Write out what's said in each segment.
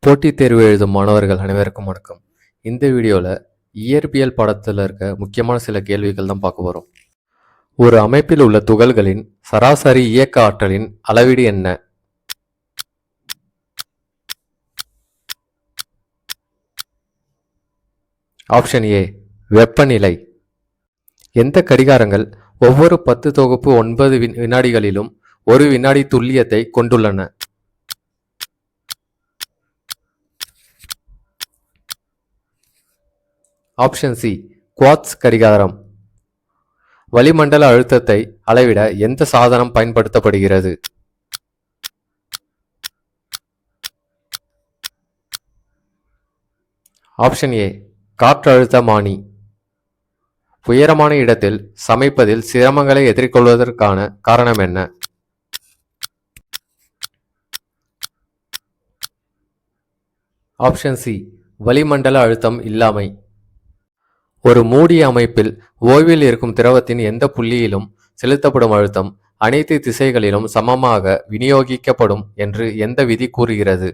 போட்டித் தேர்வு எழுதும் மாணவர்கள் அனைவருக்கும் வணக்கம். இந்த வீடியோவில் இயற்பியல் பாடத்தில் இருக்க முக்கியமான சில கேள்விகள் தான் பார்க்க போகிறோம். ஒரு அமைப்பில் உள்ள துகள்களின் சராசரி இயக்க ஆற்றலின் அளவீடு என்ன? ஆப்ஷன் ஏ வெப்பநிலை. எந்த கடிகாரங்கள் ஒவ்வொரு 10⁻9 வினாடிகளிலும் 1 வினாடி துல்லியத்தை கொண்டுள்ளன? ஆப்ஷன் சி குவார்ட்ஸ் கடிகாரம். வளிமண்டல அழுத்தத்தை அளவிட எந்த சாதனம் பயன்படுத்தப்படுகிறது? ஆப்ஷன் ஏ காற்றழுத்தமானி. உயரமான இடத்தில் சமைப்பதில் சிரமங்களை எதிர்கொள்வதற்கான காரணம் என்ன? ஆப்ஷன் சி வளிமண்டல அழுத்தம் இல்லாமை. ஒரு மூடிய அமைப்பில் ஓய்வில் இருக்கும் திரவத்தின் எந்த புள்ளியிலும் செலுத்தப்படும் அழுத்தம் அனைத்து திசைகளிலும் சமமாக விநியோகிக்கப்படும் என்று எந்த விதி கூறுகிறது?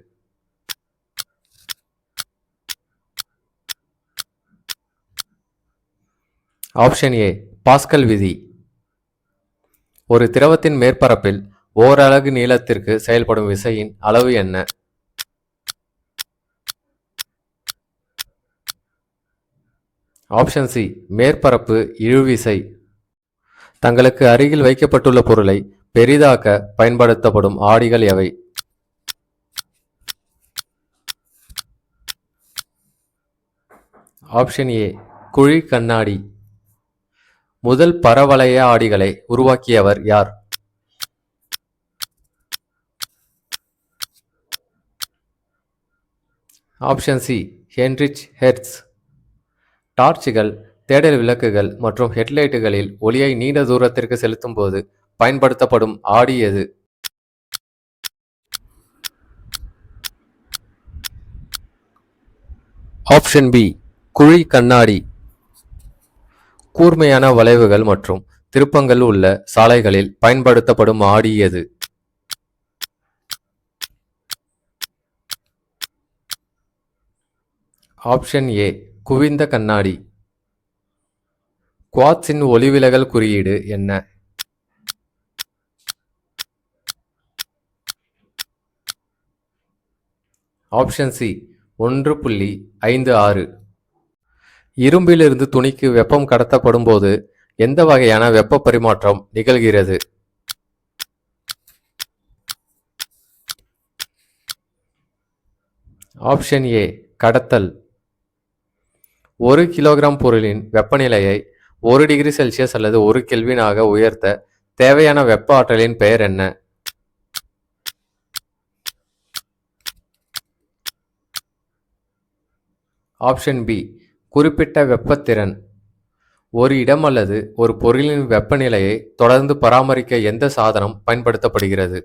ஆப்ஷன் ஏ பாஸ்கல் விதி. ஒரு திரவத்தின் மேற்பரப்பில் ஓரலகு நீளத்திற்கு செயல்படும் விசையின் அளவு என்ன? ஆப்ஷன் சி மேற்பரப்பு இழுவிசை. தங்களுக்கு அருகில் வைக்கப்பட்டுள்ள பொருளை பெரிதாக்க பயன்படுத்தப்படும் ஆடிகள் எவை? ஆப்ஷன் ஏ குழி கண்ணாடி. முதல் பரவளைய ஆடிகளை உருவாக்கியவர் யார்? Option C Heinrich Hertz. டார்ச்சுகள், தேடல் விளக்குகள் மற்றும் ஹெட்லைட்டுகளில் ஒளியை நீண்ட தூரத்திற்கு செலுத்தும் போது பயன்படுத்தப்படும் ஆடி எது? ஆப்ஷன் பி குழி கண்ணாடி. கூர்மையான வளைவுகள் மற்றும் திருப்பங்கள் உள்ள சாலைகளில் பயன்படுத்தப்படும் ஆடி எது? ஆப்ஷன் ஏ குவிந்த கண்ணாடி. குவார்ட்ஸின் ஒளிவிலகல் குறியீடு என்ன? Option C 1.56. இரும்பிலிருந்து துணிக்கு வெப்பம் கடத்தப்படும் போது எந்த வகையான வெப்ப பரிமாற்றம் நிகழ்கிறது? ஆப்ஷன் ஏ கடத்தல். 1 கிலோகிராம் பொருளின் வெப்பநிலையை 1 டிகிரி செல்சியஸ் அல்லது 1 கெல்வினாக உயர்த்த தேவையான வெப்ப ஆற்றலின் பெயர் என்ன? ஆப்ஷன் பி குறிப்பிட்ட வெப்பத்திறன். ஒரு இடம் அல்லது ஒரு பொருளின் வெப்பநிலையை தொடர்ந்து பராமரிக்க எந்த சாதனம் பயன்படுத்தப்படுகிறது?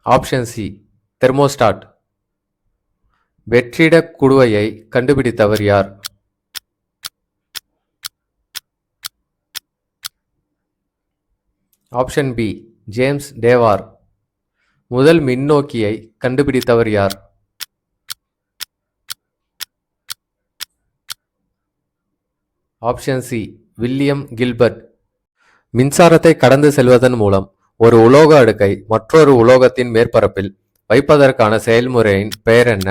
Option C thermostat. வெற்றிட குடுவையை கண்டுபிடித்தவர் யார்? Option B James Dewar. முதல் மின்னோக்கியை கண்டுபிடித்தவர் யார்? Option C William Gilbert. மின்சாரத்தை கடந்து செல்வதன் மூலம் ஒரு உலோக அடுக்கை மற்றொரு உலோகத்தின் மேற்பரப்பில் வைப்பதற்கான செயல்முறையின் பெயர் என்ன?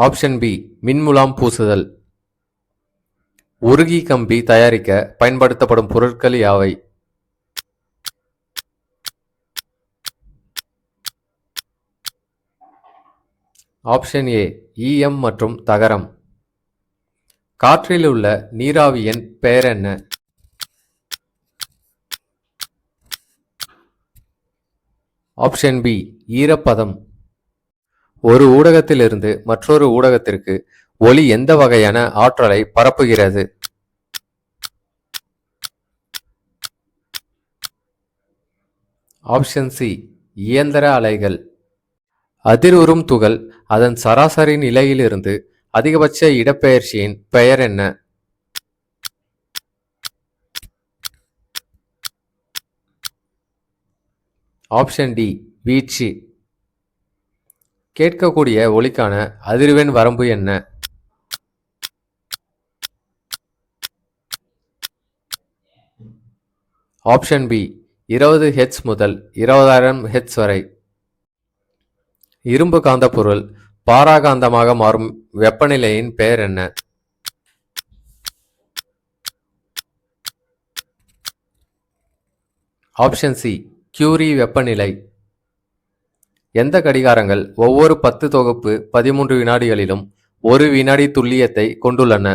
ஆப்ஷன் பி மின்முலாம் பூசுதல். உருகி கம்பி தயாரிக்க பயன்படுத்தப்படும் பொருட்கள் யாவை? ஆப்ஷன் ஏ ஈயம் மற்றும் தகரம். காற்றில் உள்ள நீராவியின் பெயர் என்ன? ஆப்ஷன் பி ஈரப்பதம். ஒரு ஊடகத்திலிருந்து மற்றொரு ஊடகத்திற்கு ஒளி எந்த வகையான ஆற்றலை பரப்புகிறது? ஆப்ஷன் சி இயந்திர அலைகள். அதிர்வுறும் துகள் அதன் சராசரி நிலையிலிருந்து அதிகபட்ச இடப்பெயர்ச்சியின் பெயர் என்ன? ஆப்ஷன் டி வீச்சு. கேட்கக்கூடிய ஒலிக்கான அதிர்வெண் வரம்பு என்ன? ஆப்ஷன் பி 20 ஹெர்ட்ஸ் முதல் 20,000 ஹெர்ட்ஸ் வரை. இரும்பு காந்தப் பொருள் பாராகாந்தமாக மாறும் வெப்பநிலையின் பெயர் என்ன? ஆப்ஷன் சி கியூரி வெப்பநிலை. எந்த கடிகாரங்கள் ஒவ்வொரு 10 தொகுப்பு 13 வினாடிகளிலும் 1 வினாடி துல்லியத்தை கொண்டுள்ளன?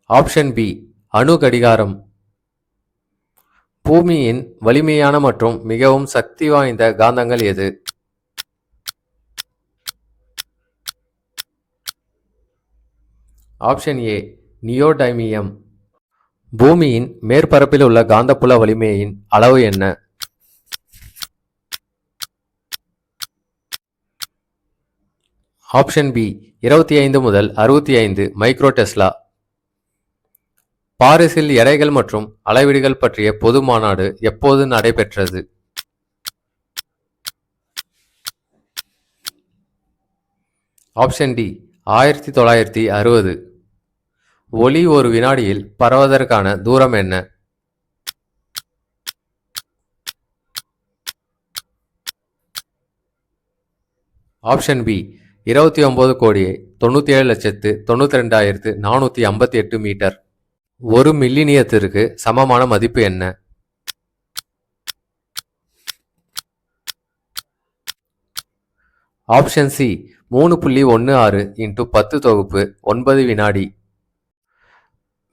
ஆப்ஷன் பி அணு கடிகாரம். பூமியின் வலிமையான மற்றும் மிகவும் சக்தி வாய்ந்த காந்தங்கள் எது? Option A neodymium. பூமியின் மேற்பரப்பில் உள்ள காந்தப்புல வலிமையின் அளவு என்ன? ஆப்ஷன் பி 25 முதல் 65 மைக்ரோ டெஸ்லா. பாரிஸில் எடைகள் மற்றும் அளவீடுகள் பற்றிய பொது மாநாடு எப்போது நடைபெற்றது? Option D 1960. ஒளி ஒரு வினாடியில் பரவதற்கான தூரம் என்ன? Option B 29,97,92,458 metre. ஒரு மில்லினியத்திற்கு சமமான மதிப்பு என்ன? ஆப்ஷன் சி 3.16 × 10 தொகுப்பு 9 வினாடி.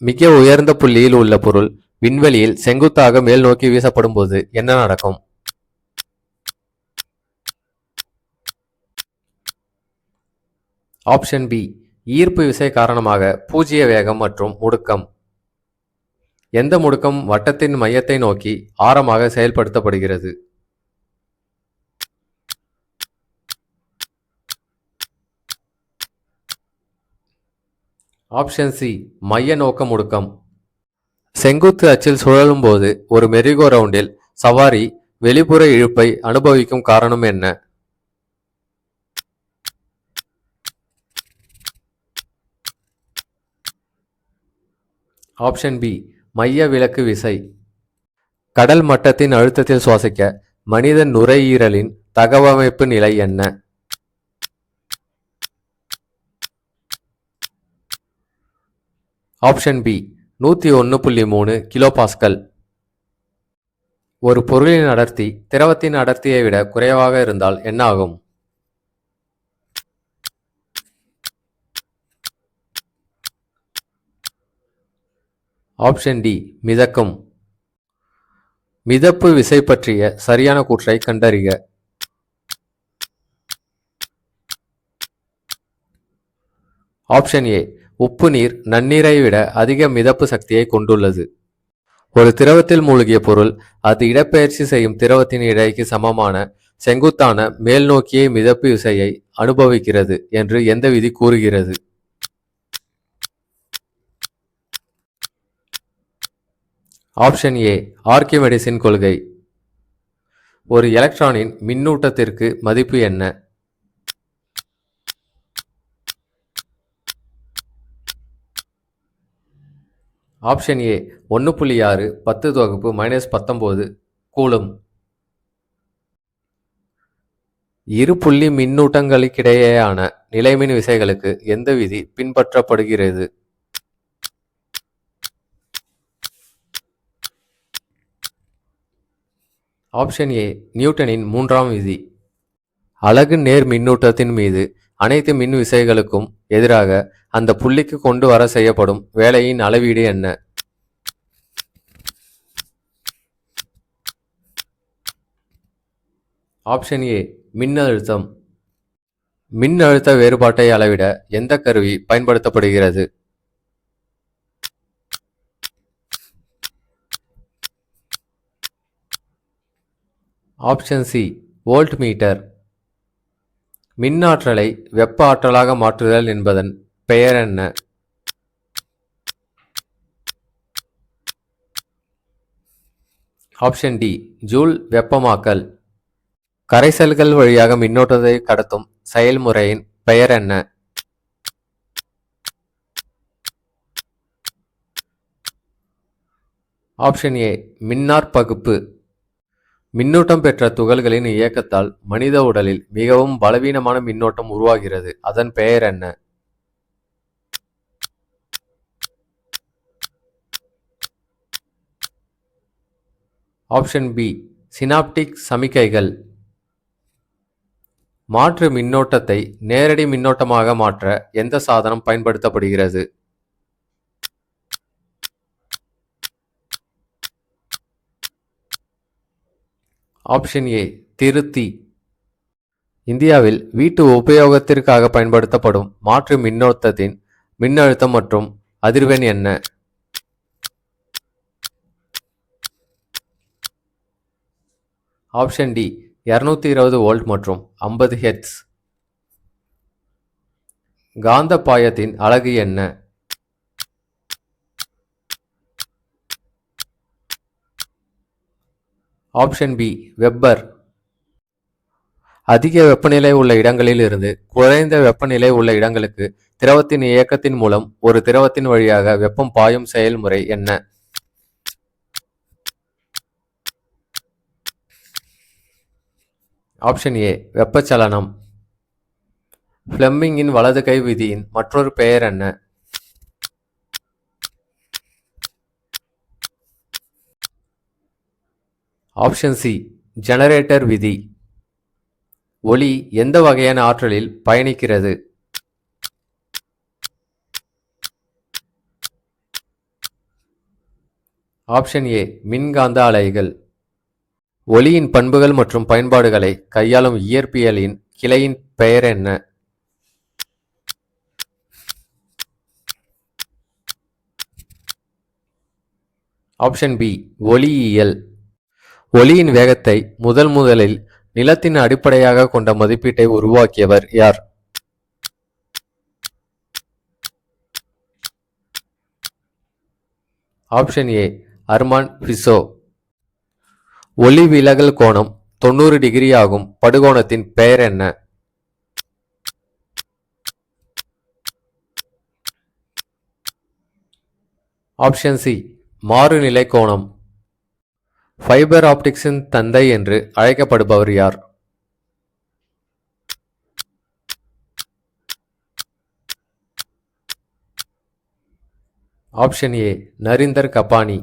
மிக உயர்ந்த புள்ளியில் உள்ள பொருள் விண்வெளியில் செங்குத்தாக மேல் நோக்கி வீசப்படும் போது என்ன நடக்கும்? ஆப்ஷன் பி ஈர்ப்பு விசை காரணமாக பூஜ்ய வேகம் மற்றும் முடுக்கம். எந்த முடுக்கம் வட்டத்தின் மையத்தை நோக்கி ஆரமாக செயல்படுத்தப்படுகிறது? ஆப்ஷன் சி மைய நோக்க முடுக்கம். செங்குத்து அச்சில் சுழலும் போது ஒரு மெரிகோ ரவுண்டில் சவாரி வெளிப்புற இழுப்பை அனுபவிக்கும் காரணம் என்ன? ஆப்ஷன் பி மைய விலக்கு விசை. கடல் மட்டத்தின் அழுத்தத்தில் சுவாசிக்க மனித நுரையீரலின் தகவமைப்பு நிலை என்ன? Option B 101.3 kilo pascal. ஒரு பொருளின் அடர்த்தி திரவத்தின் அடர்த்தியை விட குறைவாக இருந்தால் என்ன ஆகும்? ஆப்ஷன் டி மிதக்கும். மிதப்பு விசை பற்றிய சரியான கூற்றை கண்டறிக. ஆப்ஷன் ஏ உப்பு நீர் நன்னீரை விட அதிக மிதப்பு சக்தியை கொண்டுள்ளது. ஒரு திரவத்தில் மூழ்கிய பொருள் அது இடப்பெயர்ச்சி செய்யும் திரவத்தின் எடைக்கு சமமான செங்குத்தான மேல் நோக்கிய மிதப்பு விசையை அனுபவிக்கிறது என்று எந்த விதி கூறுகிறது? ஆப்ஷன் ஏ ஆர்கிமெடிஸின் கொள்கை. ஒரு எலக்ட்ரானின் மின்னூட்டத்திற்கு மதிப்பு என்ன? ஆப்ஷன் ஏ 1.6 10 தொகுப்பு -19 கூலும். இரு புள்ளி மின்னூட்டங்களுக்கிடையேயான நிலைமின் விசைகளுக்கு எந்த விதி பின்பற்றப்படுகிறது? ஆப்ஷன் ஏ நியூட்டனின் 3ஆம் விதி. அலகு நேர் மின்னூட்டத்தின் மீது அனைத்து மின் விசைகளுக்கும் எதிராக அந்த புள்ளிக்கு கொண்டு வர செய்யப்படும் வேலையின் அளவீடு என்ன? ஆப்ஷன் ஏ மின்னழுத்தம். மின்னழுத்த வேறுபாட்டை அளவிட எந்த கருவி பயன்படுத்தப்படுகிறது? Option C voltmeter. மின்னாற்றலை வெப்ப ஆற்றலாக மாற்றுதல் என்பதன் பெயர் என்ன? ஆப்ஷன் டி ஜூல் வெப்பமாக்கல். கரைசல்கள் வழியாக மின்னோட்டத்தை கடத்தும் செயல்முறையின் பெயர் என்ன? ஆப்ஷன் ஏ மின்னாற்பகுப்பு. மின்னூட்டம் பெற்ற துகள்களின் இயக்கத்தால் மனித உடலில் மிகவும் பலவீனமான மின்னோட்டம் உருவாகிறது. அதன் பெயர் என்ன? ஆப்ஷன் பி சினாப்டிக் சமிக்கைகள். மாற்று மின்னோட்டத்தை நேரடி மின்னோட்டமாக மாற்ற எந்த சாதனம் பயன்படுத்தப்படுகிறது? ஆப்ஷன் ஏ திருத்தி. இந்தியாவில் வீட்டு உபயோகத்திற்காக பயன்படுத்தப்படும் மாற்று மின்னோட்டத்தின் மின்னழுத்தம் மற்றும் அதிர்வெண் என்ன? ஆப்ஷன் டி 220 வோல்ட் மற்றும் 50 ஹெர்ட்ஸ். காந்த பாயத்தின் அலகு என்ன? Option B weber. அதிக வெப்பநிலை உள்ள இடங்களில் இருந்து குறைந்த வெப்பநிலை உள்ள இடங்களுக்கு திரவத்தின் இயக்கத்தின் மூலம் ஒரு திரவத்தின் வழியாக வெப்பம் பாயும் செயல்முறை என்ன? ஆப்ஷன் ஏ வெப்பச்சலனம். ஃப்ளெமிங்கின் வலது கை விதியின் மற்றொரு பெயர் என்ன? ஆப்ஷன் சி ஜெனரேட்டர் விதி. ஒளி எந்த வகையான ஆற்றலில் பயணிக்கிறது? ஆப்ஷன் ஏ மின்காந்த அலைகள். ஒளியின் பண்புகள் மற்றும் பயன்பாடுகளை கையாளும் இயற்பியலின் கிளையின் பெயர் என்ன? ஆப்ஷன் பி ஒளியியல். ஒளியின் வேகத்தை முதலில் நிலத்தின் அடிப்படையாக கொண்ட மதிப்பீட்டை உருவாக்கியவர் யார்? Option A Armand Fizeau. ஒளி விலகல் கோணம் 90 டிகிரி ஆகும் படுகோணத்தின் பெயர் என்ன? ஆப்ஷன் சி மாறுநிலை கோணம். ஃபைபர் ஆப்டிக்ஸின் தந்தை என்று அழைக்கப்படுபவர் யார்? Option A Narinder Kapany.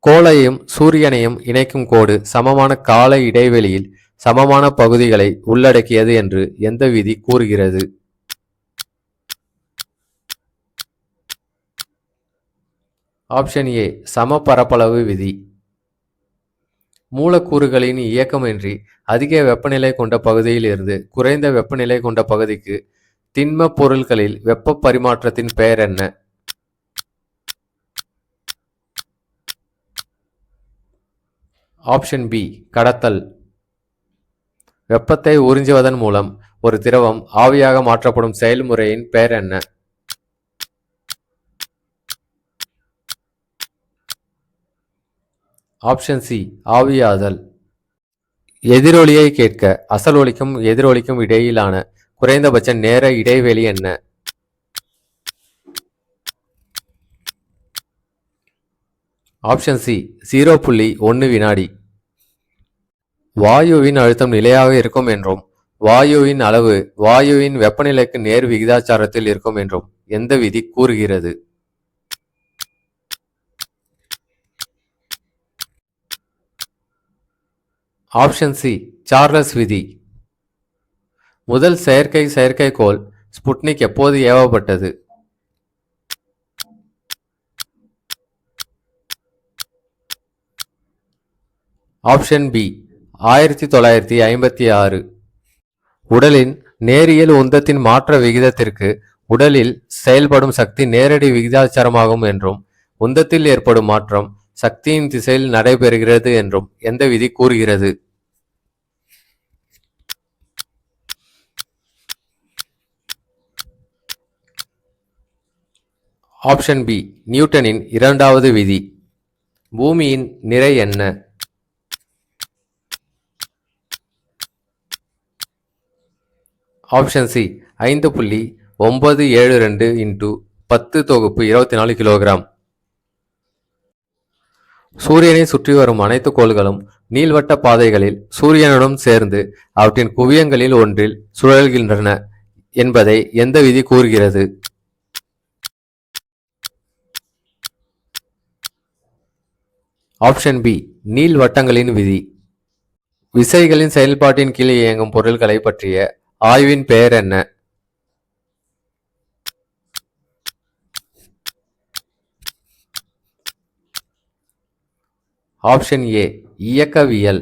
கோளையும் சூரியனையும் இணைக்கும் கோடு சமமான கால இடைவெளியில் சமமான பகுதிகளை உள்ளடக்கியது என்று எந்த விதி கூறுகிறது? ஆப்ஷன் ஏ சம பரப்பளவு விதி. மூலக்கூறுகளின் இயக்கமின்றி அதிக வெப்பநிலை கொண்ட பகுதியில் இருந்து குறைந்த வெப்பநிலை கொண்ட பகுதிக்கு திண்ம பொருட்களில் வெப்ப பரிமாற்றத்தின் பெயர் என்ன? ஆப்ஷன் பி கடத்தல். வெப்பத்தை உறிஞ்சுவதன் மூலம் ஒரு திரவம் ஆவியாக மாற்றப்படும் செயல்முறையின் பெயர் என்ன? ஆப்ஷன் சி ஆவியாதல். எதிரொலியை கேட்க அசல் ஒலிக்கும் எதிரொலிக்கும் இடையிலான குறைந்தபட்ச நேர இடைவெளி என்ன? ஆப்ஷன் சி 0.1 வினாடி. வாயுவின் அழுத்தம் நிலையாக இருக்கும் என்றும் வாயுவின் அளவு வாயுவின் வெப்பநிலைக்கு நேர் விகிதாச்சாரத்தில் இருக்கும் என்றும் எந்த விதி கூறுகிறது? ஆப்ஷன் சி சார்லஸ் விதி. முதல் செயற்கைக்கோள் ஸ்புட்னிக் எப்போது ஏவப்பட்டது? Option B 1956. உடலின் நேரியல் உந்தத்தின் மாற்ற விகிதத்திற்கு உடலில் செயல்படும் சக்தி நேரடி விகிதாச்சாரமாகும் என்றும் உந்தத்தில் ஏற்படும் மாற்றம் சக்தியின் திசையில் நடைபெறுகிறது என்றும் எந்த விதி கூறுகிறது? ஆப்ஷன் பி நியூட்டனின் இரண்டாவது விதி. பூமியின் நிறை என்ன? ஆப்ஷன் சி 5.972 இன்டு 10 தொகுப்பு 24 கிலோகிராம். சூரியனை சுற்றி வரும் அனைத்து கோள்களும் நீள்வட்ட பாதைகளில் சூரியனுடன் சேர்ந்து அவற்றின் குவியங்களில் ஒன்றில் சுழல்கின்றன என்பதை எந்த விதி கூறுகிறது? ஆப்ஷன் பி நீள்வட்டங்களின் விதி. விசைகளின் செயல்பாட்டின் கீழ் இயங்கும் பொருள்களை பற்றிய ஆய்வின் பெயர் என்ன? ஆப்ஷன் ஏ இயக்கவியல்.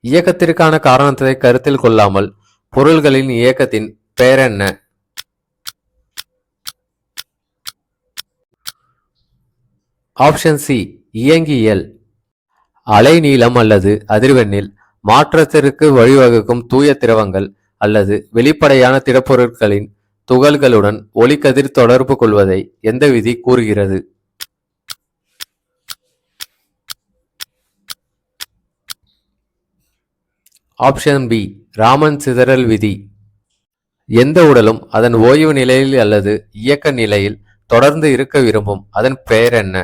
இயக்கத்திற்கான காரணத்தை கருத்தில் கொள்ளாமல் பொருள்களின் இயக்கத்தின் பெயர் என்ன? ஆப்ஷன் சி இயங்கியல். அலைநீளம் அல்லது அதிர்வெண்ணில் மாற்றத்திற்கு வழிவகுக்கும் தூய திரவங்கள் அல்லது வெளிப்படையான திடப்பொருட்களின் துகள்களுடன் ஒளிக்கதிர் தொடர்பு கொள்வதை எந்த விதி கூறுகிறது? ஆப்ஷன் பி ராமன் சிதறல் விதி. எந்த உடலும் அதன் ஓய்வு நிலையில் அல்லது இயக்க நிலையில் தொடர்ந்து இருக்க விரும்பும். அதன் பெயர் என்ன?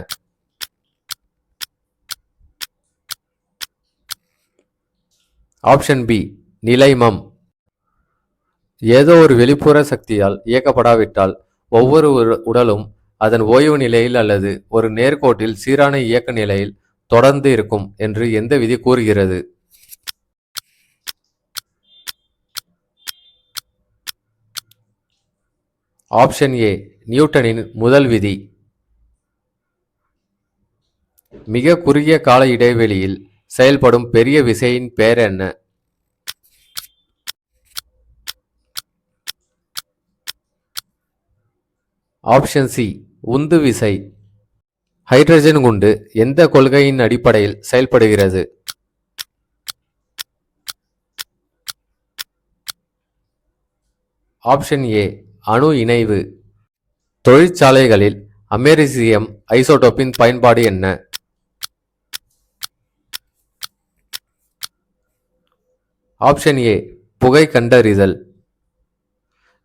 ஆப்ஷன் பி நிலைமம். ஏதோ ஒரு வெளிப்புற சக்தியால் இயக்கப்படாவிட்டால் ஒவ்வொரு உடலும் அதன் ஓய்வு நிலையில் அல்லது ஒரு நேர்கோட்டில் சீரான இயக்க நிலையில் தொடர்ந்து இருக்கும் என்று எந்த விதி கூறுகிறது? ஆப்ஷன் ஏ நியூட்டனின் முதல் விதி. மிக குறுகிய கால இடைவெளியில் செயல்படும் பெரிய விசையின் பெயர் என்ன? ஆப்ஷன் சி உந்து விசை. ஹைட்ரஜன் குண்டு எந்த கொள்கையின் அடிப்படையில் செயல்படுகிறது? ஆப்ஷன் ஏ அணு இணைவு. தொழிற்சாலைகளில் அமெரிசியம் ஐசோடோப்பின் பயன்பாடு என்ன? ஆப்ஷன் ஏ புகை கண்டறிதல்.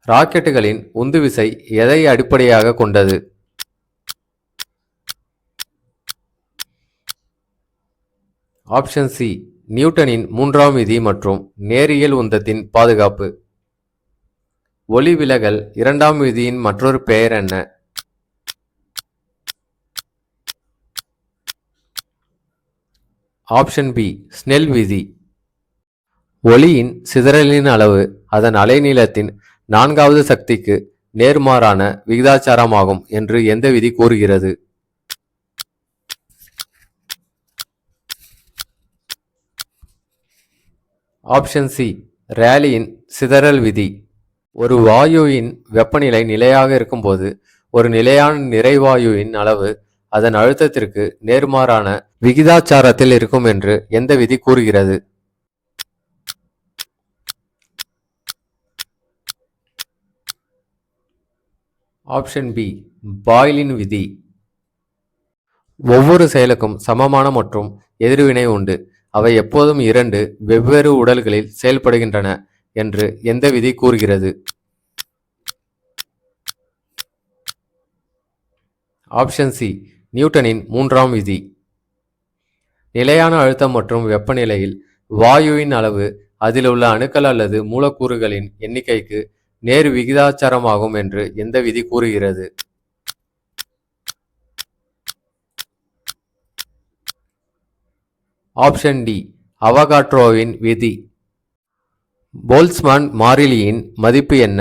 ராக்கெட்டுகளின் உந்துவிசை எதை அடிப்படையாக கொண்டது? ஆப்ஷன் சி நியூட்டனின் மூன்றாம் விதி மற்றும் நேரியல் உந்தத்தின் பாதுகாப்பு. ஒளி விலகல் இரண்டாம் விதியின் மற்றொரு பெயர் என்ன? ஆப்ஷன் பி ஸ்னெல் விதி. ஒளியின் சிதறலின் அளவு அதன் அலைநீளத்தின் நான்காவது சக்திக்கு நேர்மாறான விகிதாச்சாரமாகும் என்று எந்த விதி கூறுகிறது? ஆப்ஷன் சி ரேலியின் சிதறல் விதி. ஒரு வாயுவின் வெப்பநிலை நிலையாக இருக்கும்போது ஒரு நிலையான நிறைவாயுவின் அளவு அதன் அழுத்தத்திற்கு நேர்மாறான விகிதாச்சாரத்தில் இருக்கும் என்று எந்த விதி கூறுகிறது? ஆப்ஷன் பி பாய்லின் விதி. ஒவ்வொரு செயலுக்கும் சமமான மற்றும் எதிர்வினை உண்டு. அவை எப்போதும் இரண்டு வெவ்வேறு உடல்களில் செயல்படுகின்றன என்று எந்த விதி கூறுகிறது? ஆப்ஷன் சி நியூட்டனின் மூன்றாம் விதி. நிலையான அழுத்தம் மற்றும் வெப்பநிலையில் வாயுவின் அளவு அதிலுள்ள அணுக்கள் அல்லது மூலக்கூறுகளின் எண்ணிக்கைக்கு நேர் விகிதாச்சாரமாகும் என்று எந்த விதி கூறுகிறது? ஆப்ஷன் டி அவகாட்ரோவின் விதி. போல்ட்ஸ்மேன் மாறிலியின் மதிப்பு என்ன?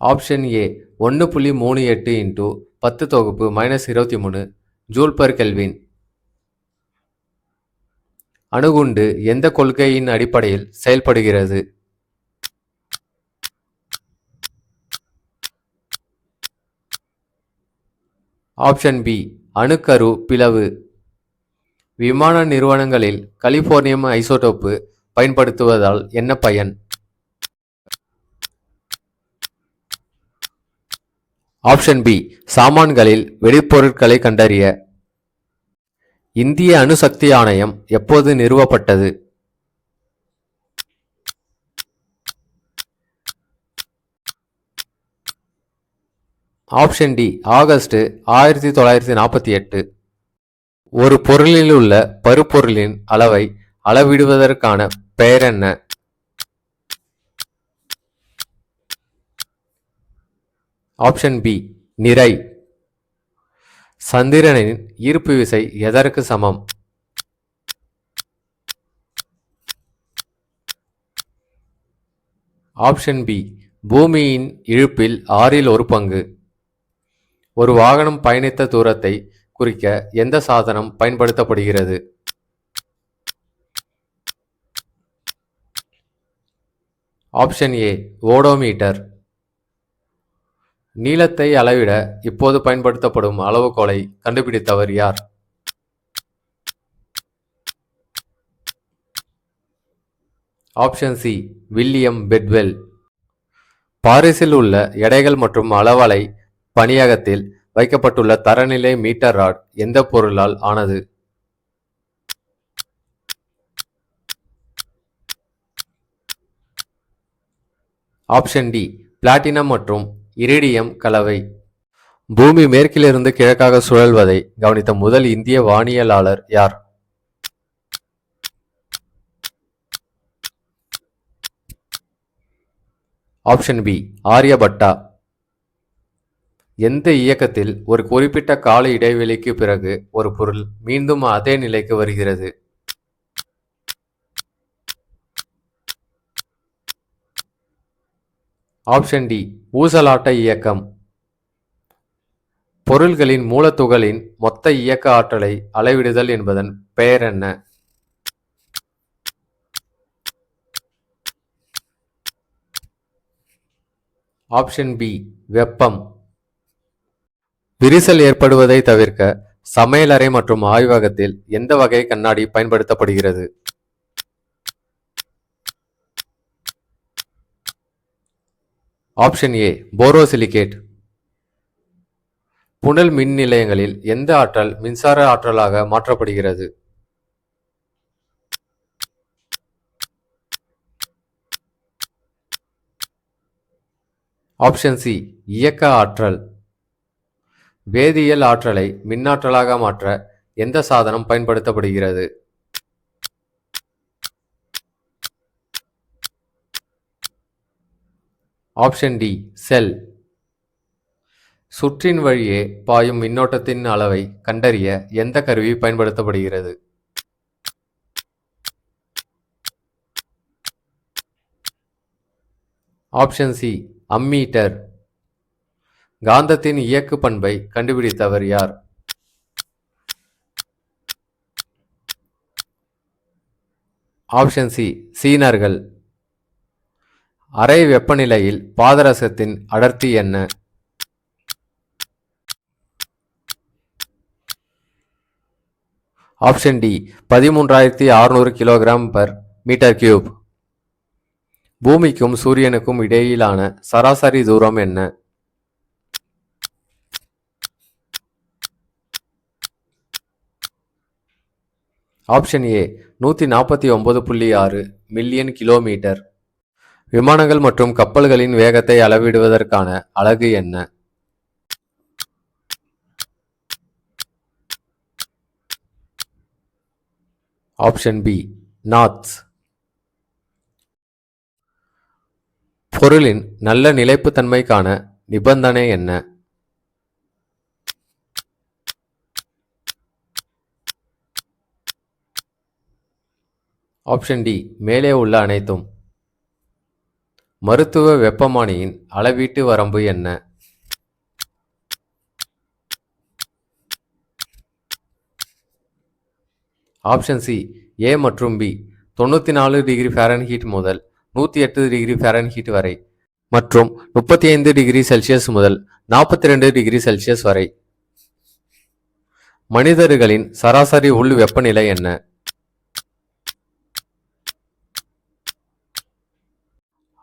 ஆப்ஷன் ஏ 1.38 இன்டு 10 தொகுப்பு -23 ஜூல் பர் கெல்வின். அணுகுண்டு எந்த கொள்கையின் அடிப்படையில் செயல்படுகிறது? ஆப்ஷன் பி அணுக்கரு பிளவு. விமான நிறுவனங்களில் கலிபோர்னியம் ஐசோடோப்பு பயன்படுத்துவதால் என்ன பயன்? ஆப்ஷன் பி சாமான்களில் வெடிப்பொருட்களை கண்டறிய. இந்திய அணுசக்தி ஆணையம் எப்போது நிறுவப்பட்டது? Option D August 1948. ஒரு பொருளிலுள்ள பருப்பொருளின் அளவை அளவிடுவதற்கான பெயர் என்ன? ஆப்ஷன் பி நிறை. சந்திரனின் ஈர்ப்பு விசை எதற்கு சமம்? ஆப்ஷன் பி பூமியின் இழுப்பில் 1/6. ஒரு வாகனம் பயணித்த தூரத்தை குறிக்க எந்த சாதனம் பயன்படுத்தப்படுகிறது? ஆப்ஷன் ஏ ஓடோமீட்டர். நீளத்தை அளவிட இப்போது பயன்படுத்தப்படும் அளவுகோலை கண்டுபிடித்தவர் யார்? Option C William Bedwell. பாரிஸில் உள்ள எடைகள் மற்றும் அளவலை பணியகத்தில் வைக்கப்பட்டுள்ள தரநிலை மீட்டர் ராட் எந்த பொருளால் ஆனது? ஆப்ஷன் டி பிளாட்டினம் மற்றும் இரிடியம் கலவை. பூமி மேற்கிலிருந்து கிழக்காக சுழல்வதை கவனித்த முதல் இந்திய வானியலாளர் யார்? Option B Aryabhata. எந்த இயக்கத்தில் ஒரு குறிப்பிட்ட கால இடைவெளிக்கு பிறகு ஒரு பொருள் மீண்டும் அதே நிலைக்கு வருகிறது? ஆப்ஷன் டி ஊசலாட்ட இயக்கம். பொருள்களின் மூலத்துகளின் மொத்த இயக்க ஆற்றலை அளவிடுதல் என்பதன் பெயர் என்ன? ஆப்ஷன் பி வெப்பம். விரிசல் ஏற்படுவதை தவிர்க்க சமையலறை மற்றும் ஆய்வகத்தில் எந்த வகை கண்ணாடி பயன்படுத்தப்படுகிறது? ஆப்ஷன் ஏ போரோசிலிகேட். புனல் மின் நிலையங்களில் எந்த ஆற்றல் மின்சார ஆற்றலாக மாற்றப்படுகிறது? ஆப்ஷன் சி இயக்க ஆற்றல். வேதியியல் ஆற்றலை மின்னாற்றலாக மாற்ற எந்த சாதனம் பயன்படுத்தப்படுகிறது? ஆப்ஷன் டி செல். சுற்றின் வழியே பாயும் மின்னோட்டத்தின் அளவை கண்டறிய எந்த கருவி பயன்படுத்தப்படுகிறது? Option C ammeter. காந்தத்தின் இயக்கு பண்பை கண்டுபிடித்தவர் யார்? ஆப்ஷன் சி சீனர்கள். அறை வெப்பநிலையில் பாதரசத்தின் அடர்த்தி என்ன? Option D 13,600 kg/m³. பூமிக்கும் சூரியனுக்கும் இடையிலான சராசரி தூரம் என்ன? Option A 149.6 million kilometre. விமானங்கள் மற்றும் கப்பல்களின் வேகத்தை அளவிடுவதற்கான அலகு என்ன? Option B knots. பொருளின் நல்ல நிலைப்புத்தன்மைக்கான நிபந்தனை என்ன? ஆப்ஷன் டி மேலே உள்ள அனைத்தும். மருத்துவ வெப்பமானியின் அளவீட்டு வரம்பு என்ன? ஆப்ஷன் சி ஏ மற்றும் பி 94°F முதல் 108°F வரை மற்றும் 35°C முதல் 42°C வரை. மனிதர்களின் சராசரி உள் வெப்பநிலை என்ன?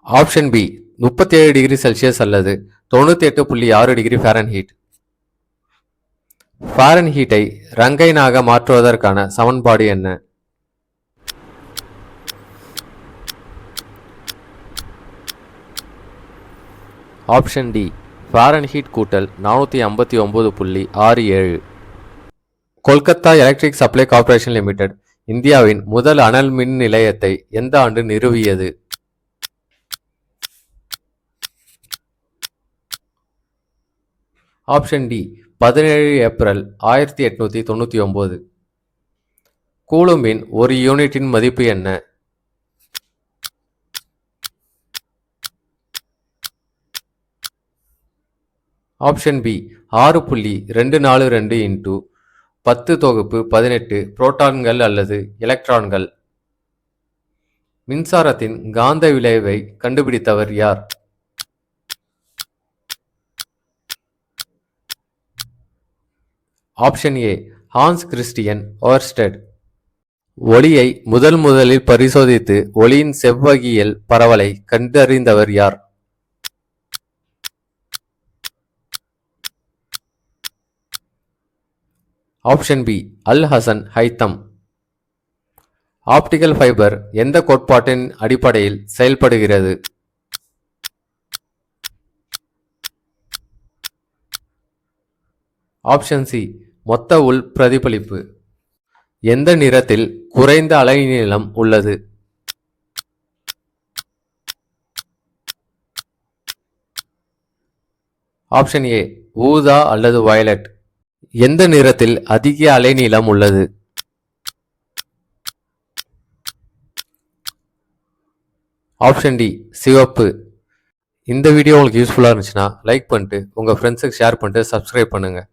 ஆப்ஷன் பி 37°C அல்லது 98.6°F. ஃபாரன்ஹீட்டை ரங்கைனாக மாற்றுவதற்கான சமன்பாடு என்ன? ஆப்ஷன் டி ஃபாரன்ஹீட் கூட்டல் 459.67. Kolkata electric supply corporation limited இந்தியாவின் முதல் அனல் மின் நிலையத்தை எந்த ஆண்டு நிறுவியது? Option D 17 April 1899. கூலும்பின் ஒரு யூனிட்டின் மதிப்பு என்ன? ஆப்ஷன் பி 6.242 இன்டு 10⁻18 புரோட்டான்கள் அல்லது எலக்ட்ரான்கள். மின்சாரத்தின் காந்த விளைவை கண்டுபிடித்தவர் யார்? Option A Hans Christian Oersted. ஒளியை முதலில் பரிசோதித்து ஒளியின் செவ்வகியல் பரவலை கண்டறிந்தவர் யார்? Option B Al Hasan Haitham. Optical fibre எந்த கோட்பாட்டின் அடிப்படையில் செயல்படுகிறது? ஆப்ஷன் சி மொத்த உள் பிரதிபலிப்பு. எந்த நிறத்தில் குறைந்த அலைநீளம் உள்ளது? ஆப்ஷன் ஏ ஊதா அல்லது வயலட். எந்த நிறத்தில் அதிக அலைநீளம் உள்ளது? ஆப்ஷன் டி சிவப்பு. இந்த வீடியோ உங்களுக்கு யூஸ்ஃபுல்லாக இருந்துச்சுன்னா லைக் பண்ணிட்டு உங்கள் ஃப்ரெண்ட்ஸுக்கு ஷேர் பண்ணிட்டு சப்ஸ்கிரைப் பண்ணுங்கள்.